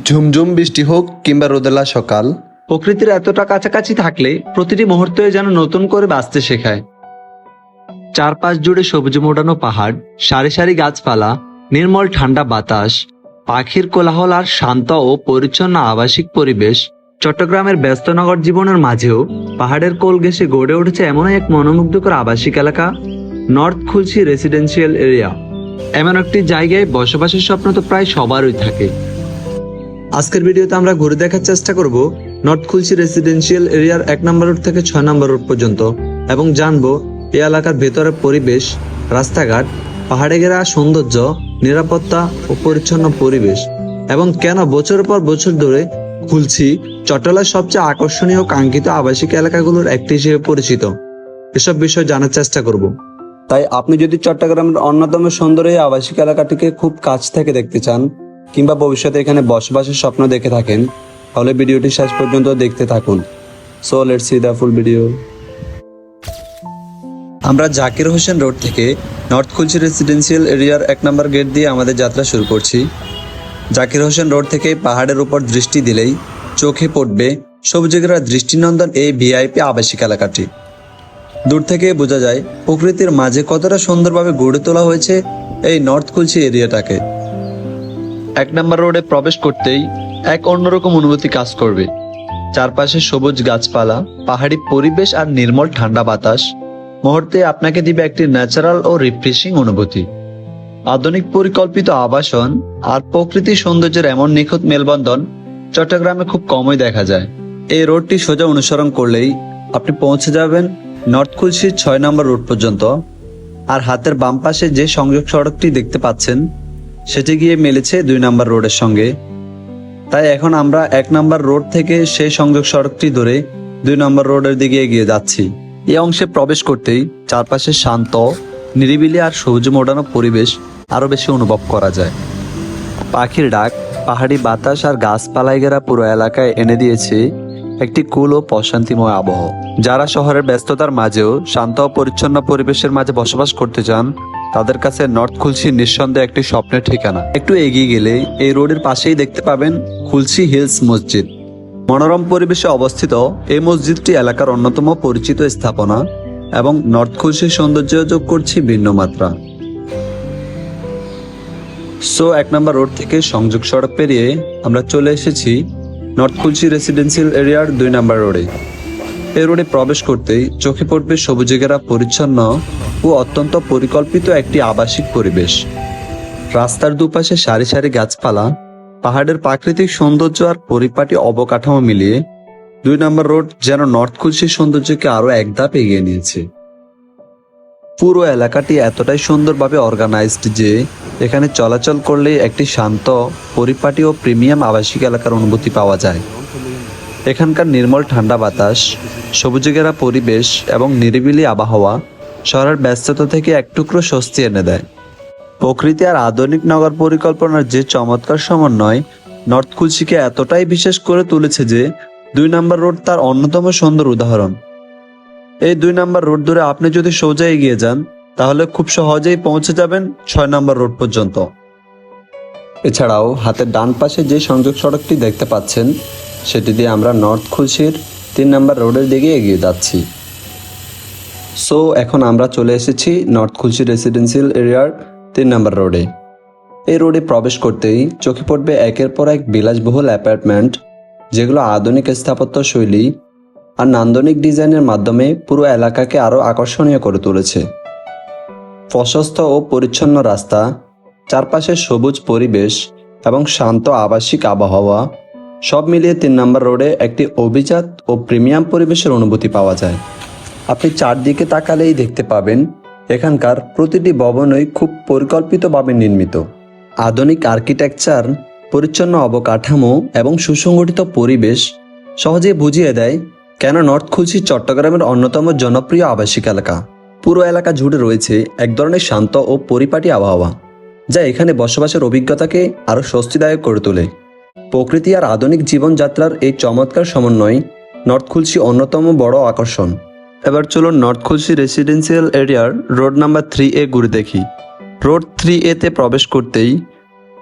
ঝুমঝুম বৃষ্টি হোক কিংবা রোদেলা সকাল, প্রকৃতির এতটা কাছাকাছি থাকলে প্রতিটি মুহূর্তে যেন নতুন করে বাঁচতে শেখায়। চারপাশ জুড়ে সবুজ মোড়ানো পাহাড়, সারি সারি গাছপালা, নির্মল ঠান্ডা বাতাস, পাখির কোলাহল আর শান্ত ও পরিচ্ছন্ন আবাসিক পরিবেশ। চট্টগ্রামের ব্যস্ত নগর জীবনের মাঝেও পাহাড়ের কোল ঘেঁষে গড়ে উঠেছে এমন এক মনোমুগ্ধকর আবাসিক এলাকা, নর্থ খুলশী রেসিডেন্সিয়াল এরিয়া। এমন একটি জায়গায় বসবাসের স্বপ্ন তো প্রায় সবারই থাকে। আজকের ভিডিওতে আমরা ঘুরে দেখার চেষ্টা করব নর্থ খুলশী রেসিডেন্সিয়াল এরিয়ার 1 নম্বর রোড থেকে 6 নম্বর রোড পর্যন্ত, এবং জানবো এই এলাকার ভেতরের পরিবেশ, রাস্তাঘাট, পাহাড়ে ঘেরা সৌন্দর্য, নিরাপত্তা ও পরিচ্ছন্ন পরিবেশ, এবং কেন বছরের পর বছর ধরে খুলশী চট্টলার সবচেয়ে আকর্ষণীয় কাঙ্ক্ষিত আবাসিক এলাকাগুলোর একটি হিসেবে পরিচিত। এসব বিষয় জানার চেষ্টা করব। তাই আপনি যদি চট্টগ্রামের অন্যতম সুন্দর এই আবাসিক এলাকাটিকে খুব কাছ থেকে দেখতে চান কিংবা ভবিষ্যতে এখানে বসবাসের স্বপ্ন দেখে থাকেন, তাহলে ভিডিওটি শেষ পর্যন্ত দেখতে থাকুন। So let's see the full video. আমরা জাকির হোসেন রোড থেকে নর্থ খুলশী রেসিডেন্সিয়াল এরিয়ার 1 নম্বর গেট দিয়ে আমাদের যাত্রা শুরু করছি। জাকির হোসেন রোড থেকে পাহাড়ের উপর দৃষ্টি দিলেই চোখে পড়বে সবুজে ঘেরা দৃষ্টিনন্দন এই ভিআইপি আবাসিক এলাকাটি। দূর থেকে বোঝা যায় প্রকৃতির মাঝে কতটা সুন্দরভাবে গড়ে তোলা হয়েছে এই নর্থ খুলশী এরিয়াটাকে। 1 নম্বর রোডে প্রবেশ করতেই এক অন্যরকম অনুভূতি কাজ করবে। চারপাশে সবুজ গাছপালা, পাহাড়ি পরিবেশ আর নির্মল ঠান্ডা বাতাস মুহূর্তে আপনাকে দিবে একটি ন্যাচারাল ও রিফ্রেশিং অনুভূতি। আধুনিক পরিকল্পিত আবাসন আর প্রকৃতির সৌন্দর্যের এমন নিখুঁত মেলবন্ধন চট্টগ্রামে খুব কমই দেখা যায়। এই রোডটি সোজা অনুসরণ করলেই আপনি পৌঁছে যাবেন নর্থ খুলশীর 6 নম্বর রোড পর্যন্ত। আর হাতের বাম পাশে যে সংযোগ সড়কটি দেখতে পাচ্ছেন সেটি গিয়ে মিলেছে 2 নম্বর রোডের সঙ্গে। তাই এখন আমরা 1 নম্বর রোড থেকে সেই সংযোগ সড়কটি ধরে 2 নম্বর রোডের দিকে এগিয়ে যাচ্ছি। এই অংশে প্রবেশ করতেই চারপাশে শান্ত, নিরিবিলি আর সবুজ মোড়ানো পরিবেশ আরো বেশি অনুভব করা যায়। পাখির ডাক, পাহাড়ি বাতাস আর গাছপালায় ঘেরা পুরো এলাকায় এনে দিয়েছে একটি কুল ও প্রশান্তিময় আবহাওয়া। যারা শহরের ব্যস্ততার মাঝেও শান্ত ও পরিচ্ছন্ন পরিবেশের মাঝে বসবাস করতে চান, তাদের কাছে নর্থ খুলশী নিঃসন্দেহে একটি স্বপ্নের ঠিকানা। একটু এগিয়ে গেলে এই রোডের পাশেই দেখতে পাবেন খুলশী হিলস মসজিদ। মনোরম পরিবেশে অবস্থিত এই মসজিদটি এলাকার অন্যতম পরিচিত স্থাপনা এবং নর্থ খুলশীর সৌন্দর্য যোগ করছে ভিন্ন মাত্রা। সো 1 নম্বর রোড থেকে সংযোগ সড়ক পেরিয়ে আমরা চলে এসেছি নর্থ খুলশী রেসিডেন্সিয়াল এরিয়ার 2 নম্বর রোডে। এই রোডে প্রবেশ করতেই চোখে পড়বে সবুজে ঘেরা পরিচ্ছন্ন ও অত্যন্ত পরিকল্পিত একটি আবাসিক পরিবেশ। রাস্তার দুপাশে সারি সারি গাছপালা, পাহাড়ের প্রাকৃতিক সৌন্দর্য আর পরিপাটি অবকাঠামো মিলিয়ে 2 নম্বর রোড যেন নর্থ খুলশীর সৌন্দর্যকে আরো এক ধাপ এগিয়ে নিয়েছে। পুরো এলাকাটি এতটাই সুন্দরভাবে অর্গানাইজড যে এখানে চলাচল করলে একটি শান্ত, পরিপাটি ও প্রিমিয়াম আবাসিক এলাকার অনুভূতি পাওয়া যায়। এখানকার নির্মল ঠান্ডা বাতাস, সবুজে ঘেরা পরিবেশ এবং নিরিবিলি আবহাওয়া শহরের ব্যস্ততা থেকে এক টুকরো স্বস্তি এনে দেয়। প্রকৃতি আর আধুনিক নগর পরিকল্পনার যে চমৎকার সমন্বয় নর্থ খুলশীকে এতটাই বিশেষ করে তুলেছে যে 2 নম্বর রোড তার অন্যতম সুন্দর উদাহরণ। এই 2 নম্বর রোড ধরে আপনি যদি সোজা এগিয়ে যান, তাহলে খুব সহজেই পৌঁছে যাবেন 6 নম্বর রোড পর্যন্ত। এছাড়াও হাতের ডান পাশে যে সংযোগ সড়কটি দেখতে পাচ্ছেন সেটি দিয়ে আমরা নর্থ খুলশীর 3 নম্বর রোডের দিকে এগিয়ে যাচ্ছি। সো এখন আমরা চলে এসেছি নর্থ খুলশী রেসিডেন্সিয়াল এরিয়ার 3 নম্বর রোডে। এই রোডে প্রবেশ করতেই চোখে পড়বে একের পর এক বিলাসবহুল অ্যাপার্টমেন্ট, যেগুলো আধুনিক স্থাপত্য শৈলী আর নান্দনিক ডিজাইনের মাধ্যমে পুরো এলাকাকে আরও আকর্ষণীয় করে তুলেছে। প্রশস্ত ও পরিচ্ছন্ন রাস্তা, চারপাশে সবুজ পরিবেশ এবং শান্ত আবাসিক আবহাওয়া সব মিলিয়ে 3 নম্বর রোডে একটি অভিজাত ও প্রিমিয়াম পরিবেশের অনুভূতি পাওয়া যায়। আপনি চারদিকে তাকালেই দেখতে পাবেন এখানকার প্রতিটি ভবনই খুব পরিকল্পিতভাবে নির্মিত। আধুনিক আর্কিটেকচার, পরিচ্ছন্ন অবকাঠামো এবং সুসংগঠিত পরিবেশ সহজেই বুঝিয়ে দেয় কেন নর্থ খুলশী চট্টগ্রামের অন্যতম জনপ্রিয় আবাসিক এলাকা। পুরো এলাকা জুড়ে রয়েছে এক ধরনের শান্ত ও পরিপাটি আবহাওয়া, যা এখানে বসবাসের অভিজ্ঞতাকে আরও স্বস্তিদায়ক করে তোলে। প্রকৃতি আর আধুনিক জীবনযাত্রার এই চমৎকার সমন্বয় নর্থ খুলশী অন্যতম বড় আকর্ষণ। এবার চলুন নর্থ খুলশী রেসিডেন্সিয়াল এরিয়ার রোড নাম্বার 3A ঘুরে দেখি। রোড 3A তে প্রবেশ করতেই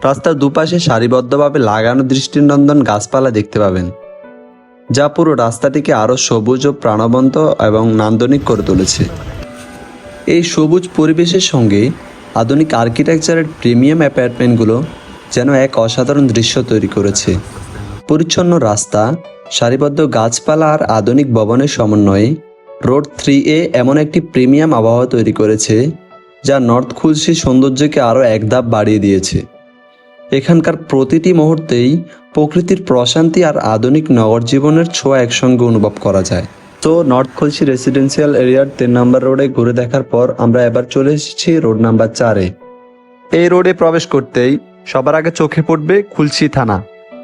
রাস্তার দুপাশে সারিবদ্ধভাবে লাগানো দৃষ্টিনন্দন গাছপালা দেখতে পাবেন, যা পুরো রাস্তাটিকে আরও সবুজ ও প্রাণবন্ত এবং নান্দনিক করে তুলেছে। এই সবুজ পরিবেশের সঙ্গে আধুনিক আর্কিটেকচারের প্রিমিয়াম অ্যাপার্টমেন্টগুলো যেন এক অসাধারণ দৃশ্য তৈরি করেছে। পরিচ্ছন্ন রাস্তা, সারিবদ্ধ গাছপালা আর আধুনিক ভবনের সমন্বয়ে রোড 3A এমন একটি প্রিমিয়াম আবহাওয়া তৈরি করেছে, যা নর্থ খুলশির সৌন্দর্যকে আরও এক ধাপ বাড়িয়ে দিয়েছে। এখানকার প্রতিটি মুহূর্তেই প্রকৃতির প্রশান্তি আর আধুনিক নগর জীবনের ছোঁয়া একসঙ্গে অনুভব করা যায়। তো নর্থ খুলশি রেসিডেন্সিয়াল এরিয়ার 3 নম্বর রোডে ঘুরে দেখার পর আমরা এবার চলে এসেছি রোড নাম্বার 4-এ। এই রোডে প্রবেশ করতেই সবার আগে চোখে পড়বে খুলশি থানা।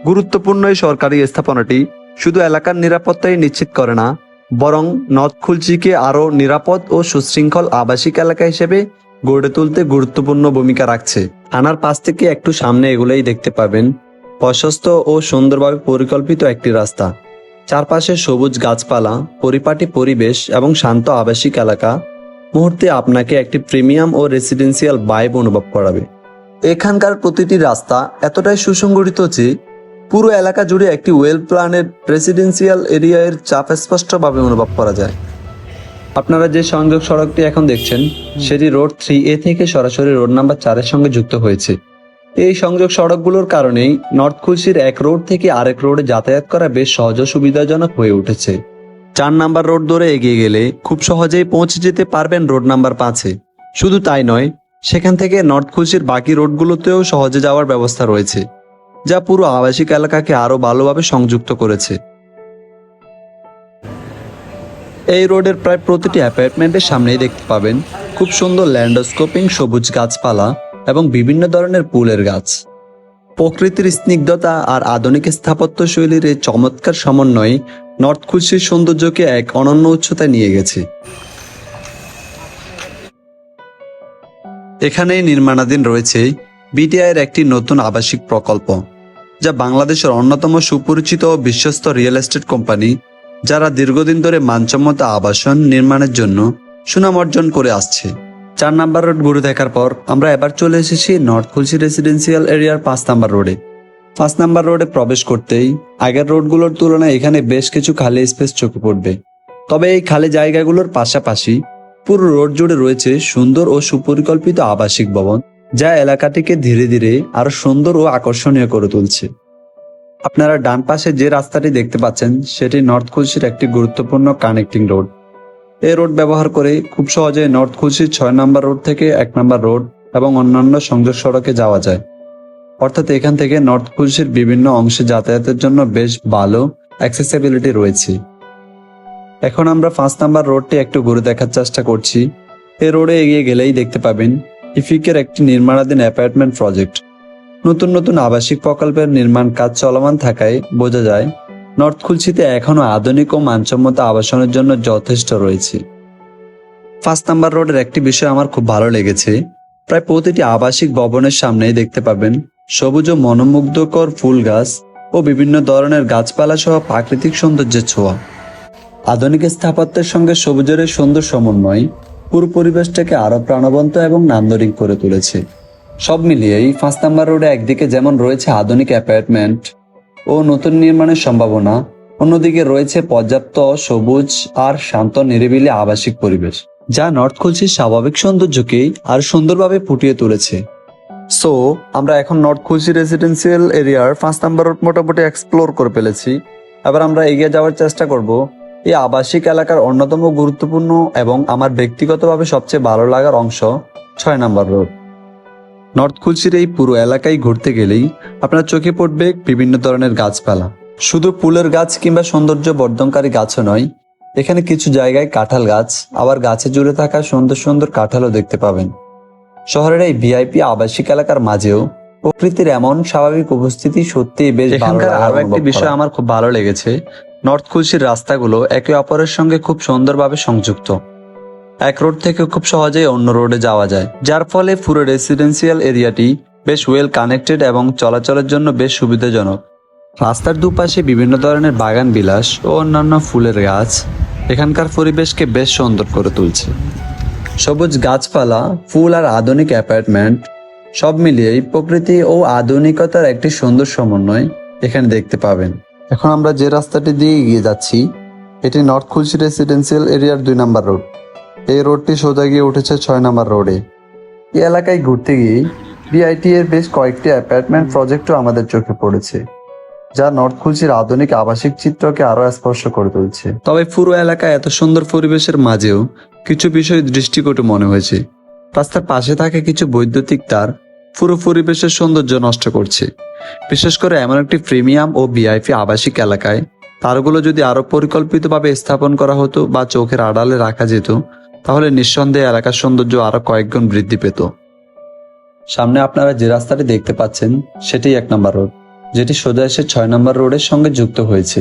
গুরুত্বপূর্ণ এই সরকারি স্থাপনাটি শুধু এলাকার নিরাপত্তাই নিশ্চিত করে না, বরং নর্থ খুলশিকে আরও নিরাপদ ও সুশৃঙ্খল আবাসিক এলাকা হিসেবে গড়ে তুলতে গুরুত্বপূর্ণ ভূমিকা রাখছে। থানার পাশ থেকে একটু সামনে এগুলোই দেখতে পাবেন প্রশস্ত ও সুন্দরভাবে পরিকল্পিত একটি রাস্তা। চারপাশে সবুজ গাছপালা, পরিপাটি পরিবেশ এবং শান্ত আবাসিক এলাকা মুহূর্তে আপনাকে একটি প্রিমিয়াম ও রেসিডেন্সিয়াল ভাইব অনুভব করাবে। এখানকার প্রতিটি রাস্তা এতটাই সুসংগঠিত যে পুরো এলাকা জুড়ে একটি ওয়েল প্ল্যানের রেসিডেন্সিয়াল এরিয়ার চাপ স্পষ্টভাবে অনুভব করা যায়। আপনারা যে সংযোগ সড়কটি এখন দেখছেন সেটি রোড 3A থেকে সরাসরি রোড নাম্বার 4-এর সঙ্গে যুক্ত হয়েছে। এই সংযোগ সড়কগুলোর কারণেই নর্থ খুলশির এক রোড থেকে আরেক রোডে যাতায়াত করা বেশ সহজ ও সুবিধাজনক হয়ে উঠেছে। 4 নাম্বার রোড ধরে এগিয়ে গেলে খুব সহজেই পৌঁছে যেতে পারবেন রোড নাম্বার 5-এ। শুধু তাই নয়, সেখান থেকে নর্থ খুলশির বাকি রোডগুলোতেও সহজে যাওয়ার ব্যবস্থা রয়েছে, যা পুরো আবাসিক এলাকাকে আরও ভালোভাবে সংযুক্ত করেছে। এই রোডের প্রায় প্রতিটি অ্যাপার্টমেন্টের সামনেই দেখতে পাবেন খুব সুন্দর ল্যান্ডস্কেপিং, সবুজ গাছপালা এবং বিভিন্ন ধরনের ফুলের গাছ। প্রকৃতির স্নিগ্ধতা আর আধুনিক স্থাপত্য শৈলীর এই চমৎকার সমন্বয়ে নর্থ খুলশির সৌন্দর্যকে এক অনন্য উচ্চতায় নিয়ে গেছে। এখানেই নির্মাণাধীন রয়েছে বিটিআইয়ের একটি নতুন আবাসিক প্রকল্প, যা বাংলাদেশের অন্যতম সুপরিচিত ও বিশ্বস্ত রিয়েল এস্টেট কোম্পানি, যারা দীর্ঘদিন ধরে মানসম্মত আবাসন নির্মাণের জন্য সুনাম অর্জন করে আসছে। 4 নাম্বার রোড ঘুরে দেখার পর আমরা এবার চলে এসেছি নর্থ খুলশি রেসিডেন্সিয়াল এরিয়ার 5 নাম্বার রোডে। 5 নাম্বার রোডে প্রবেশ করতেই আগের রোডগুলোর তুলনায় এখানে বেশ কিছু খালি স্পেস চোখে পড়বে। তবে এই খালি জায়গাগুলোর পাশাপাশি পুরো রোড জুড়ে রয়েছে সুন্দর ও সুপরিকল্পিত আবাসিক ভবন, যা এলাকাটিকে ধীরে ধীরে আরো সুন্দর ও আকর্ষণীয় করে তুলছে। আপনারা ডান পাশে যে রাস্তাটি দেখতে পাচ্ছেন সেটি নর্থ খুলশির একটি গুরুত্বপূর্ণ কানেক্টিং রোড। এই রোড ব্যবহার করে খুব সহজে নর্থ খুলশির 6 নাম্বার রোড থেকে 1 নাম্বার রোড এবং অন্যান্য সংযোগ সড়কে যাওয়া যায়। অর্থাৎ এখান থেকে নর্থ খুলশির বিভিন্ন অংশে যাতায়াতের জন্য বেশ ভালো অ্যাক্সেসিবিলিটি রয়েছে। এখন আমরা 5 নাম্বার রোডটি একটু ঘুরে দেখার চেষ্টা করছি। এই রোডে এগিয়ে গেলেই দেখতে পাবেন ইফিকের একটি নির্মাণাধীন অ্যাপার্টমেন্ট প্রজেক্ট। নতুন নতুন আবাসিক প্রকল্পের নির্মাণ কাজ চলমান থাকায় বোঝা যায় নর্থ খুলশিতে এখনো আধুনিক ও মানসম্মত আবাসনের জন্য যথেষ্ট রয়েছে। 5 নাম্বার রোডের একটি বিষয় আমার খুব ভালো লেগেছে। প্রায় প্রতিটি আবাসিক ভবনের সামনেই দেখতে পাবেন সবুজ ও মনোমুগ্ধকর ফুল গাছ ও বিভিন্ন ধরনের গাছপালা সহ প্রাকৃতিক সৌন্দর্যের ছোঁয়া। আধুনিক স্থাপত্যের সঙ্গে সবুজের এই সুন্দর সমন্বয় পুরো পরিবেশটাকে আরো প্রাণবন্ত এবং নান্দনিক করে তুলেছে। সব মিলিয়েই 5 নাম্বার রোডে একদিকে যেমন রয়েছে আধুনিক অ্যাপার্টমেন্ট ও নতুন নির্মাণের সম্ভাবনা, অন্যদিকে রয়েছে পর্যাপ্ত সবুজ আর শান্ত নিরিবিলি আবাসিক পরিবেশ, যা নর্থ খুলশির স্বাভাবিক সৌন্দর্যকে আর সুন্দরভাবে ফুটিয়ে তুলেছে। সো আমরা এখন নর্থ খুলশি রেসিডেন্সিয়াল এরিয়ার 5 নাম্বার রোড মোটামুটি এক্সপ্লোর করে ফেলেছি। এবার আমরা এগিয়ে যাওয়ার চেষ্টা করব এই আবাসিক এলাকার অন্যতম গুরুত্বপূর্ণ এবং আমার ব্যক্তিগতভাবে সবচেয়ে ভালো লাগার অংশ 6 নাম্বার রোড। নর্থ খুলশির এই পুরো এলাকায় ঘুরতে গেলেই আপনার চোখে পড়বে বিভিন্ন ধরনের গাছপালা। শুধু ফুলের গাছ কিংবা সৌন্দর্য বর্ধনকারী গাছও নয়, এখানে কিছু জায়গায় কাঁঠাল গাছ, আবার গাছে জুড়ে থাকা সুন্দর সুন্দর কাঁঠালও দেখতে পাবেন। শহরের এই ভিআইপি আবাসিক এলাকার মাঝেও প্রকৃতির এমন স্বাভাবিক উপস্থিতি সত্যিই বেশ ভালো লাগে। আরো একটি বিষয় আমার খুব ভালো লেগেছে, নর্থ খুলশির রাস্তাগুলো একে অপরের সঙ্গে খুব সুন্দরভাবে সংযুক্ত। এক রোড থেকে খুব সহজেই অন্য রোডে যাওয়া যায়, যার ফলে পুরো রেসিডেন্সিয়াল এরিয়াটি বেশ ওয়েল কানেক্টেড এবং চলাচলের জন্য বেশ সুবিধাজনক। রাস্তার দুপাশে বিভিন্ন ধরনের বাগান বিলাস ও অন্যান্য ফুলের গাছ এখানকার পরিবেশকে বেশ সুন্দর করে তুলছে। সবুজ গাছপালা, ফুল আর আধুনিক অ্যাপার্টমেন্ট সব মিলিয়ে প্রকৃতি ও আধুনিকতার একটি সুন্দর সমন্বয় এখানে দেখতে পাবেন। এখন আমরা যে রাস্তাটি দিয়ে এগিয়ে যাচ্ছি এটি নর্থ খুলশি রেসিডেন্সিয়াল এরিয়ার 2 নম্বর রোড। এই রোডটি সোজা গিয়ে উঠেছে 6 নম্বর রোডে। এই এলাকায় ঘুরতে গিয়ে বিআইটি এর বেশ কয়েকটি অ্যাপার্টমেন্ট প্রজেক্টও আমাদের চোখে পড়েছে, যা নর্থ খুলশির আধুনিক আবাসিক চিত্রকে আরো স্পর্শ করে তুলছে। তবে পুরো এলাকায় এত সুন্দর পরিবেশের মাঝেও কিছু বিষয় দৃষ্টিকটু মনে হয়েছে। রাস্তার পাশে থাকা কিছু বৈদ্যুতিক তার পুরো পরিবেশের সৌন্দর্য নষ্ট করছে। বিশেষ করে এমন একটি প্রিমিয়াম ও ভিআইপি আবাসিক এলাকায় তারগুলো যদি আরো পরিকল্পিতভাবে স্থাপন করা হতো বা চোখের আড়ালে রাখা যেত, তাহলে নিঃসন্দেহে এলাকার সৌন্দর্য আরো কয়েকগুণ বৃদ্ধি পেত। সামনে আপনারা যে রাস্তাটি দেখতে পাচ্ছেন সেটি 1 নম্বর রোড, যেটি সোজা এসে 6 নম্বর রোডের সঙ্গে যুক্ত হয়েছে।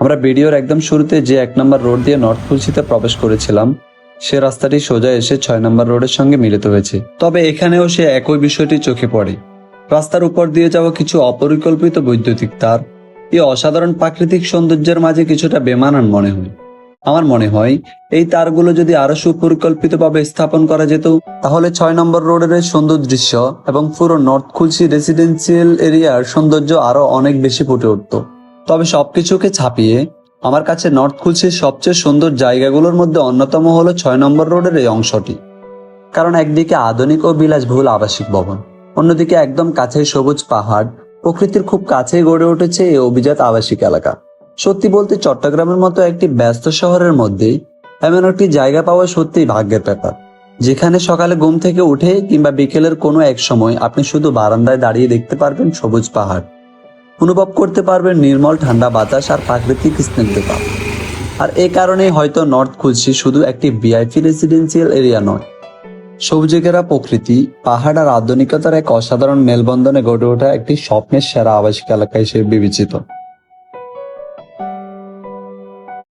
আমরা ভিডিওর একদম শুরুতে যে 1 নম্বর রোড দিয়ে নর্থ খুলশিতে প্রবেশ করেছিলাম সে রাস্তাটি সোজা এসে 6 নম্বর রোডের সঙ্গে মিলিত হয়েছে। তবে এখানেও সে একই বিষয়টি চোখে পড়ে। রাস্তার উপর দিয়ে যাওয়া কিছু অপরিকল্পিত বৈদ্যুতিক তার এই অসাধারণ প্রাকৃতিক সৌন্দর্যের মাঝে কিছুটা বেমানান মনে হয়। আমার মনে হয় এই তারগুলো যদি আরো সুপরিকল্পিতভাবে স্থাপন করা যেত, তাহলে 6 নম্বর রোডের এই সুন্দর দৃশ্য এবং পুরো নর্থ খুলশি রেসিডেন্সিয়াল এরিয়ার সৌন্দর্য আরো অনেক বেশি ফুটে উঠত। তবে সবকিছুকে ছাপিয়ে আমার কাছে নর্থ খুলশির সবচেয়ে সুন্দর জায়গাগুলোর মধ্যে অন্যতম হলো 6 নম্বর রোডের এই অংশটি। কারণ একদিকে আধুনিক ও বিলাসবহুল আবাসিক ভবন, অন্যদিকে একদম কাছেই সবুজ পাহাড়, প্রকৃতির খুব কাছেই গড়ে উঠেছে এই অভিজাত আবাসিক এলাকা। সত্যি বলতে চট্টগ্রামের মতো একটি ব্যস্ত শহরের মধ্যে এমন একটি জায়গা পাওয়া সত্যিই ভাগ্যের ব্যাপার, যেখানে সকালে ঘুম থেকে উঠে কিংবা বিকেলের কোনো এক সময় আপনি শুধু বারান্দায় দাঁড়িয়ে দেখতে পারবেন সবুজ পাহাড়, অনুভব করতে পারবেন নির্মল ঠান্ডা বাতাস আর প্রাকৃতিক স্নিগ্ধতা। আর এই কারণেই হয়তো নর্থ খুলশি শুধু একটি ভিআইপি রেসিডেন্সিয়াল এরিয়া নয়, সবুজে ঘেরা প্রকৃতি, পাহাড় আর আধুনিকতার এক অসাধারণ মেলবন্ধনে গড়ে ওঠা একটি স্বপ্নের সেরা আবাসিক এলাকা হিসেবে বিবেচিত।